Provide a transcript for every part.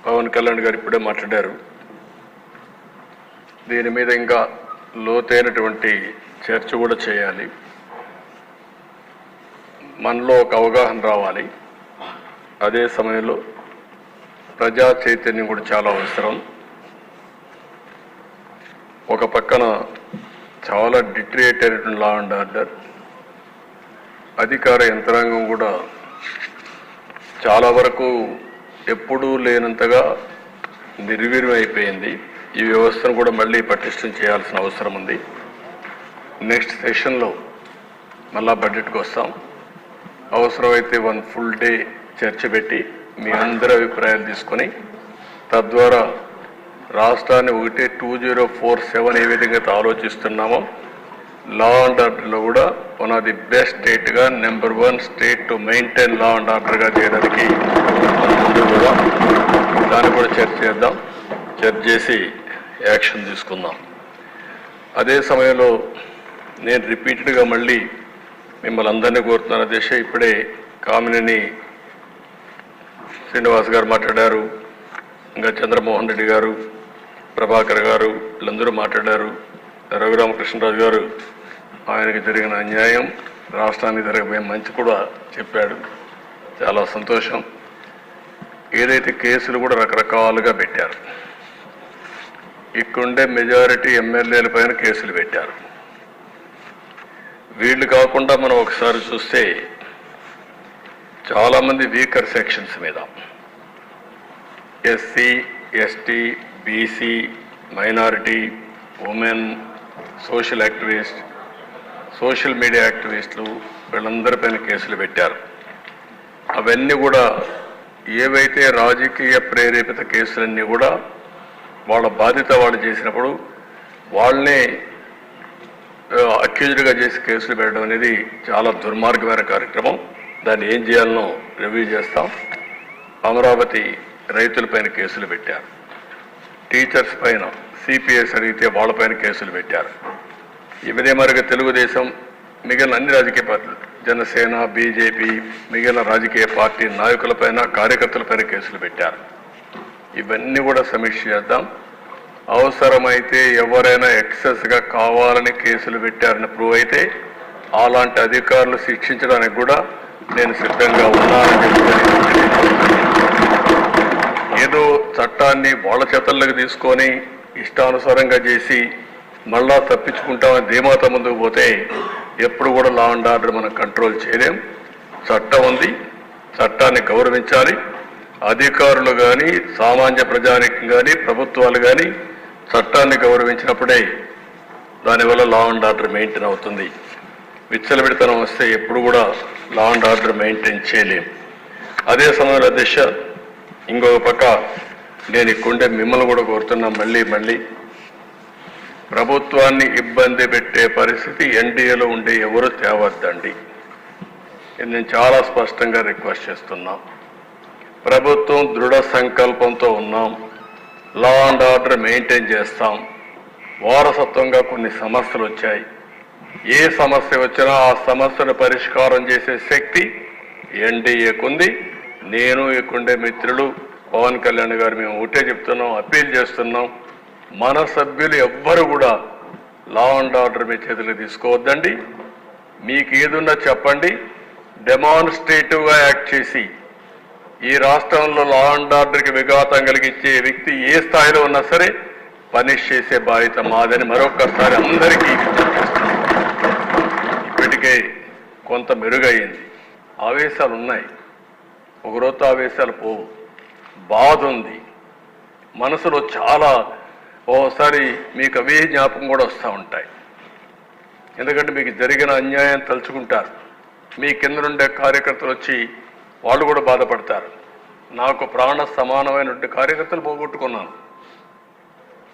పవన్ కళ్యాణ్ గారు ఇప్పుడే మాట్లాడారు. దీని మీద ఇంకా లోతైనటువంటి చర్చ కూడా చేయాలి. మనలో ఒక అవగాహన రావాలి. అదే సమయంలో ప్రజా చైతన్యం కూడా చాలా అవసరం. ఒక పక్కన చాలా డిటరేట్ అయినటువంటి లా అండ్ ఆర్డర్, అధికార యంత్రాంగం కూడా చాలా వరకు ఎప్పుడూ లేనంతగా నిర్వీర్యం అయిపోయింది. ఈ వ్యవస్థను కూడా మళ్ళీ పటిష్టం చేయాల్సిన అవసరం ఉంది. నెక్స్ట్ సెషన్లో మళ్ళా బడ్జెట్కి వస్తాం. అవసరమైతే 1 full day చర్చ పెట్టి మీ అందరి అభిప్రాయాలు తీసుకొని తద్వారా రాష్ట్రాన్ని 2047 ఏ విధంగా ఆలోచిస్తున్నామో లా అండ్ ఆర్డర్లో కూడా వన్ ఆఫ్ ది బెస్ట్ స్టేట్గా number 1 state to maintain law and ఆర్డర్గా చేయడానికి ముందు కూడా దాన్ని కూడా చర్చ చేద్దాం. చర్చ చేసి యాక్షన్ తీసుకుందాం. అదే సమయంలో నేను రిపీటెడ్గా మళ్ళీ మిమ్మల్ని అందరినీ కోరుతున్నాను. అధ్యక్ష, ఇప్పుడే కామినేని శ్రీనివాస్ గారు మాట్లాడారు, ఇంకా చంద్రమోహన్ రెడ్డి గారు, ప్రభాకర్ గారు, వీళ్ళందరూ మాట్లాడారు. రఘురామకృష్ణరాజు గారు ఆయనకి జరిగిన అన్యాయం, రాష్ట్రానికి జరిగిపోయే మంచి కూడా చెప్పాడు. చాలా సంతోషం. ఏదైతే కేసులు కూడా రకరకాలుగా పెట్టారు, ఇక్కడుండే మెజారిటీ ఎమ్మెల్యేల పైన కేసులు పెట్టారు. వీళ్ళు కాకుండా మనం ఒకసారి చూస్తే చాలామంది వీకర్ సెక్షన్స్ మీద SC, ST, BC, minority, women, social activist, social media యాక్టివిస్టులు వీళ్ళందరిపైన కేసులు పెట్టారు. అవన్నీ కూడా ఏవైతే రాజకీయ ప్రేరేపిత కేసులన్నీ కూడా వాళ్ళ బాధ్యత వాళ్ళు చేసినప్పుడు వాళ్ళనే అక్యూజ్డ్గా చేసి కేసులు పెట్టడం అనేది చాలా దుర్మార్గమైన కార్యక్రమం. దాన్ని ఏం చేయాలనో రివ్యూ చేస్తాం. అమరావతి రైతులపైన కేసులు పెట్టారు, టీచర్స్ పైన సిపిఎస్ అడిగితే వాళ్ళపైన కేసులు పెట్టారు. ఇదే మరిగా తెలుగుదేశం, మిగిలిన అన్ని రాజకీయ పార్టీలు, జనసేన, బీజేపీ, మిగిలిన రాజకీయ పార్టీ నాయకులపైన, కార్యకర్తలపైన కేసులు పెట్టారు. ఇవన్నీ కూడా సమీక్ష చేద్దాం. అవసరమైతే ఎవరైనా ఎక్సెస్గా కావాలని కేసులు పెట్టారని ప్రూవ్ అయితే అలాంటి అధికారులు శిక్షించడానికి కూడా నేను సిద్ధంగా ఉన్నానని ఏదో చట్టాన్ని వాళ్ళ చేతల్లోకి తీసుకొని ఇష్టానుసారంగా చేసి మళ్ళా తప్పించుకుంటామని ధీమాత ముందుకు పోతే ఎప్పుడు కూడా లా అండ్ ఆర్డర్ మనం కంట్రోల్ చేయలేం. చట్టం ఉంది, చట్టాన్ని గౌరవించాలి. అధికారులు కానీ, సామాన్య ప్రజానికం కానీ, ప్రభుత్వాలు కానీ చట్టాన్ని గౌరవించినప్పుడే దానివల్ల లా అండ్ ఆర్డర్ మెయింటైన్ అవుతుంది. విచ్చలవిడితనం వస్తే ఎప్పుడు కూడా లా అండ్ ఆర్డర్ మెయింటైన్ చేయలేం. అదే సమయంలో అధ్యక్ష, ఇంకొక పక్క నేను ఇక్కడుండే మిమ్మల్ని కూడా కోరుతున్నా, మళ్ళీ ప్రభుత్వాన్ని ఇబ్బంది పెట్టే పరిస్థితి ఎన్డీఏలో ఉండే ఎవరు తేవద్దండి. నేను చాలా స్పష్టంగా రిక్వెస్ట్ చేస్తున్నాం. ప్రభుత్వం దృఢ సంకల్పంతో ఉన్నాం, లా అండ్ ఆర్డర్ మెయింటైన్ చేస్తాం. వారసత్వంగా కొన్ని సమస్యలు వచ్చాయి. ఏ సమస్య వచ్చినా ఆ సమస్యను పరిష్కారం చేసే శక్తి ఎన్డీఏకుంది. నేను ఇక్కడుండే మిత్రులు పవన్ కళ్యాణ్ గారు మేము ఒకటే చెప్తున్నాం, అప్పీల్ చేస్తున్నాం. మన సభ్యులు ఎవ్వరు కూడా లా అండ్ ఆర్డర్ మీ చేతులకు తీసుకోవద్దండి. మీకు ఏదున్నా చెప్పండి, డెమాన్స్ట్రేటివ్గా యాక్ట్ చేసి ఈ రాష్ట్రంలో లా అండ్ ఆర్డర్కి విఘాతం కలిగించే వ్యక్తి ఏ స్థాయిలో ఉన్నా సరే పనిష్ చేసే బాధ్యత మాదని మరొకసారి అందరికీ ఇప్పటికే కొంత మెరుగైంది. ఆవేశాలు ఉన్నాయి, ఒకరోజు ఆవేశాలు పోవు. బాధ ఉంది మనసులో చాలా. ఓసారి మీకు అవే జ్ఞాపకం కూడా వస్తూ ఉంటాయి. ఎందుకంటే మీకు జరిగిన అన్యాయం తలుచుకుంటారు. మీ కింద నుండే కార్యకర్తలు వచ్చి వాళ్ళు కూడా బాధపడతారు. నాకు ప్రాణ సమానమైనటువంటి కార్యకర్తలు పోగొట్టుకున్నాను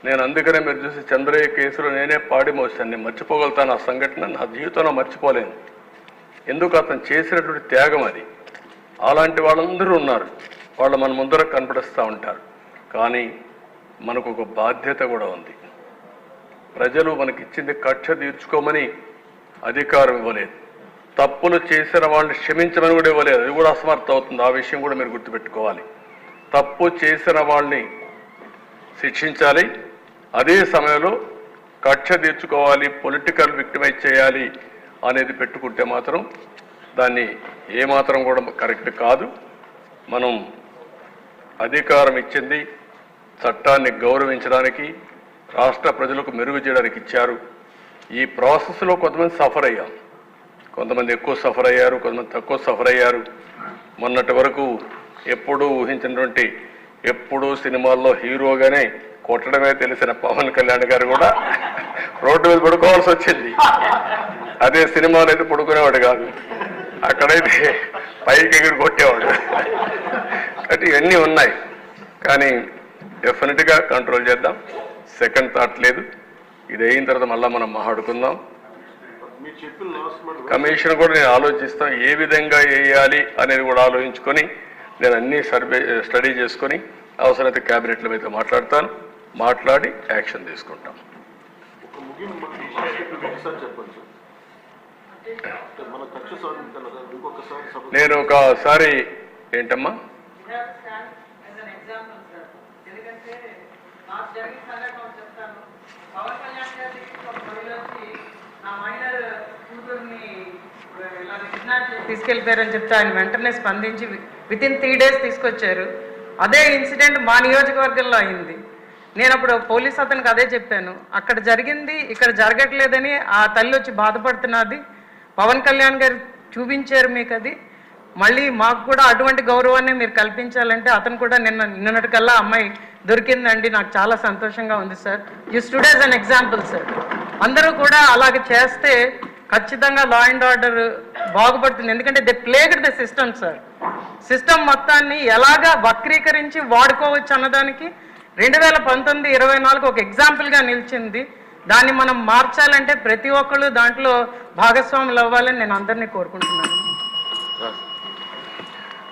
నేను. అందుకనే మీరు చూసి చంద్రయ్య కేసులో నేనే పాడి మోసాను. నేను మర్చిపోగలుగుతాను ఆ సంఘటన, నా జీవితంలో మర్చిపోలేను. ఎందుకు అతను చేసినటువంటి త్యాగం అది. అలాంటి వాళ్ళందరూ ఉన్నారు, వాళ్ళు మన ముందర కనపడిస్తూ ఉంటారు. కానీ మనకు ఒక బాధ్యత కూడా ఉంది. ప్రజలు మనకిచ్చింది కక్ష తీర్చుకోమని అధికారం ఇవ్వలేదు. తప్పులు చేసిన వాళ్ళని క్షమించమని కూడా ఇవ్వలేదు. అది కూడా అసమర్థం అవుతుంది. ఆ విషయం కూడా మీరు గుర్తుపెట్టుకోవాలి. తప్పు చేసిన వాళ్ళని శిక్షించాలి, అదే సమయంలో కక్ష తీర్చుకోవాలి, పొలిటికల్ విక్టిమైజ్ చేయాలి అనేది పెట్టుకుంటే మాత్రం దాన్ని ఏమాత్రం కూడా కరెక్ట్ కాదు. మనం అధికారం ఇచ్చింది చట్టాన్ని గౌరవించడానికి, రాష్ట్ర ప్రజలకు మెరుగు చేయడానికి ఇచ్చారు. ఈ ప్రాసెస్లో కొంతమంది సఫర్ అయ్యాం, కొంతమంది ఎక్కువ సఫర్ అయ్యారు, కొంతమంది తక్కువ సఫర్ అయ్యారు. మొన్నటి వరకు ఎప్పుడూ ఊహించినటువంటి, ఎప్పుడూ సినిమాల్లో హీరోగానే కొట్టడమే తెలిసిన పవన్ కళ్యాణ్ గారు కూడా రోడ్డు మీద పడుకోవాల్సి వచ్చింది. అదే సినిమాలో అయితే పడుకునేవాడు కాదు, అక్కడైతే పైకి ఎగిరి కొట్టేవాడు. అంటే ఇవన్నీ ఉన్నాయి, కానీ డెఫినెట్గా కంట్రోల్ చేద్దాం. సెకండ్ థాట్ లేదు. ఇది అయిన తర్వాత మళ్ళీ మనం మాట్లాడుకుందాం. కమిషన్ కూడా నేను ఆలోచిస్తాను, ఏ విధంగా వేయాలి అనేది కూడా ఆలోచించుకొని నేను అన్ని స్టడీ చేసుకొని అవసరమైతే క్యాబినెట్లో అయితే మాట్లాడి యాక్షన్ తీసుకుంటాం. నేను ఒకసారి ఏంటమ్మా తీసుకెళ్లిపోయారని చెప్తే ఆయన వెంటనే స్పందించి వితిన్ 3 days తీసుకొచ్చారు. అదే ఇన్సిడెంట్ మా నియోజకవర్గంలో అయింది. నేను అప్పుడు పోలీస్ అతనికి అదే చెప్పాను, అక్కడ జరిగింది ఇక్కడ జరగట్లేదని ఆ తల్లి వచ్చి బాధపడుతున్నది. పవన్ కళ్యాణ్ గారు చూపించారు మీకు, అది మళ్ళీ మాకు కూడా అటువంటి గౌరవాన్ని మీరు కల్పించాలంటే అతను కూడా నిన్నటికల్లా అమ్మాయి దొరికిందండి, నాకు చాలా సంతోషంగా ఉంది sir. You stood as an example sir. అందరూ కూడా అలాగే చేస్తే ఖచ్చితంగా లా అండ్ ఆర్డర్ బాగుపడుతుంది. ఎందుకంటే they plagued the system sir. System మొత్తాన్ని ఎలాగా వక్రీకరించి వాడుకోవచ్చు అన్నదానికి 2019-24 ఒక ఎగ్జాంపుల్గా నిలిచింది. దాన్ని మనం మార్చాలంటే ప్రతి ఒక్కళ్ళు దాంట్లో భాగస్వాములు అవ్వాలని నేను అందరినీ కోరుకుంటున్నాను.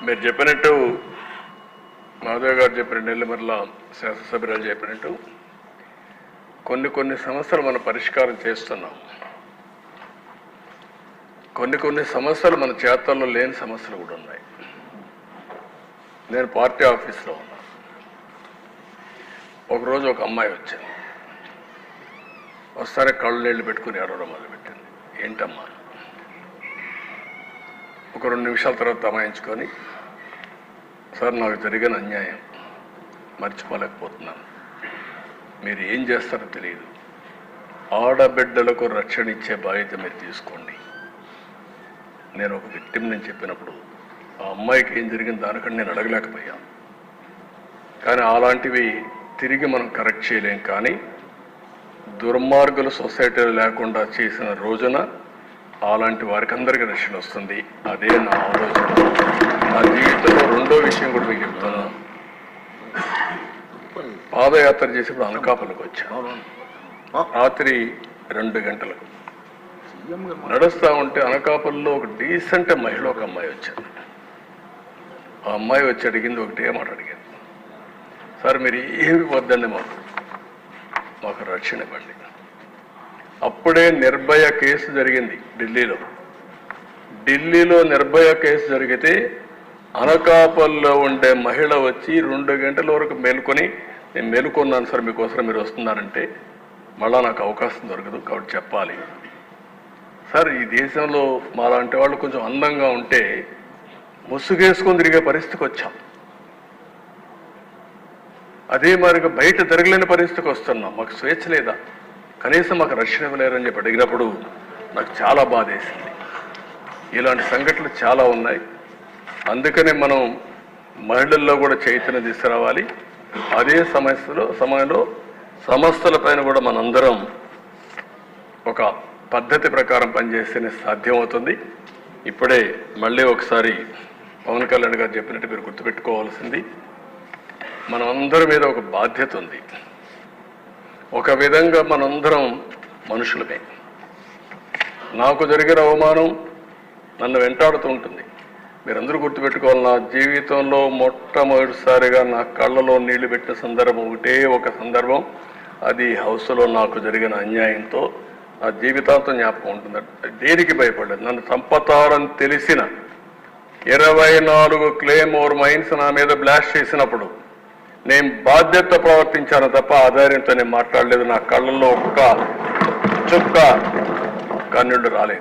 మీరు చెప్పినట్టు, మాధవ్ గారు చెప్పినట్టు, నెల్లిమర్ల శాసనసభ్యురాలు చెప్పినట్టు కొన్ని సమస్యలు మనం పరిష్కారం చేస్తున్నాం. కొన్ని సమస్యలు మన చేతల్లో లేని సమస్యలు కూడా ఉన్నాయి. నేను పార్టీ ఆఫీస్లో ఉన్నా, ఒకరోజు ఒక అమ్మాయి వచ్చింది. వస్తానే కళ్ళు నీళ్ళు పెట్టుకుని ఏడవడం మొదలుపెట్టింది. ఏంటమ్మా? ఒక 2 నిమిషాల తర్వాత తమాయించుకొని, సార్ నాకు జరిగిన అన్యాయం మర్చిపోలేకపోతున్నాను, మీరు ఏం చేస్తారో తెలియదు, ఆడబిడ్డలకు రక్షణ ఇచ్చే బాధ్యత మీరు తీసుకోండి. నేను ఒక విక్టిమ్ నేను చెప్పినప్పుడు ఆ అమ్మాయికి ఏం జరిగింది దానికంటే నేను అడగలేకపోయాను. కానీ అలాంటివి తిరిగి మనం కరెక్ట్ చేయలేం. కానీ దుర్మార్గులు సొసైటీలో లేకుండా చేసిన రోజున అలాంటి వారికి అందరికీ రక్షణ వస్తుంది. అదే నా ఆలోచన. నా జీవితంలో రెండో విషయం కూడా మీకు చెప్తున్నాను. పాదయాత్ర చేసేప్పుడు అనకాపల్లికి వచ్చాను. రాత్రి 2 గంటలకు నడుస్తూ ఉంటే అనకాపల్లిలో ఒక డీసెంట్ మహిళ ఒక అమ్మాయి వచ్చారు. ఆ అమ్మాయి వచ్చి అడిగింది ఒకటే మాట అడిగింది, సార్ మీరు ఏమి వద్దండి, మాకు రక్షణ ఇవ్వండి. అప్పుడే నిర్భయ కేసు జరిగింది ఢిల్లీలో నిర్భయ కేసు జరిగితే అనకాపల్లిలో ఉండే మహిళ వచ్చి 2 గంటల వరకు మేల్కొని, నేను మేలుకున్నాను సార్ మీకోసం, మీరు వస్తున్నారంటే మళ్ళా నాకు అవకాశం దొరకదు కాబట్టి చెప్పాలి సార్. ఈ దేశంలో మాలాంటి వాళ్ళు కొంచెం అందంగా ఉంటే ముసుగేసుకొని తిరిగే పరిస్థితికి వచ్చాం. అదే మరిగా బయట జరగలేని పరిస్థితికి వస్తున్నాం. మాకు స్వేచ్ఛ లేదా, కనీసం మాకు రక్షణ ఇవ్వలేరని చెప్పి అడిగినప్పుడు నాకు చాలా బాధ వేసింది. ఇలాంటి సంఘటనలు చాలా ఉన్నాయి. అందుకనే మనం మహిళల్లో కూడా చైతన్యం తీసుకురావాలి. అదే సమయంలో సమస్యలపైన కూడా మనందరం ఒక పద్ధతి ప్రకారం పనిచేస్తేనే సాధ్యమవుతుంది. ఇప్పుడే మళ్ళీ ఒకసారి పవన్ కళ్యాణ్ గారు చెప్పినట్టు మీరు గుర్తుపెట్టుకోవాల్సింది, మనందరి మీద ఒక బాధ్యత ఉంది. ఒక విధంగా మనందరం మనుషులమే. నాకు జరిగిన అవమానం నన్ను వెంటాడుతూ ఉంటుంది. మీరందరూ గుర్తుపెట్టుకోవాలి, నా జీవితంలో మొట్టమొదటిసారిగా నా కళ్ళలో నీళ్లు పెట్టిన సందర్భం ఒకటే ఒక సందర్భం. అది హౌస్లో నాకు జరిగిన అన్యాయంతో నా జీవితాంతం జ్ఞాపకం ఉంటుంది. దేనికి భయపడలేదు. నన్ను చంపతారని తెలిసిన 24 క్లేమోర్ మైన్స్ నా మీద బ్లాస్ట్ చేసినప్పుడు నేను బాధ్యత ప్రవర్తించాను తప్ప ఆధార్యంతో నేను మాట్లాడలేదు. నా కళ్ళల్లో ఒక్క చుక్క కన్నుడు రాలేదు.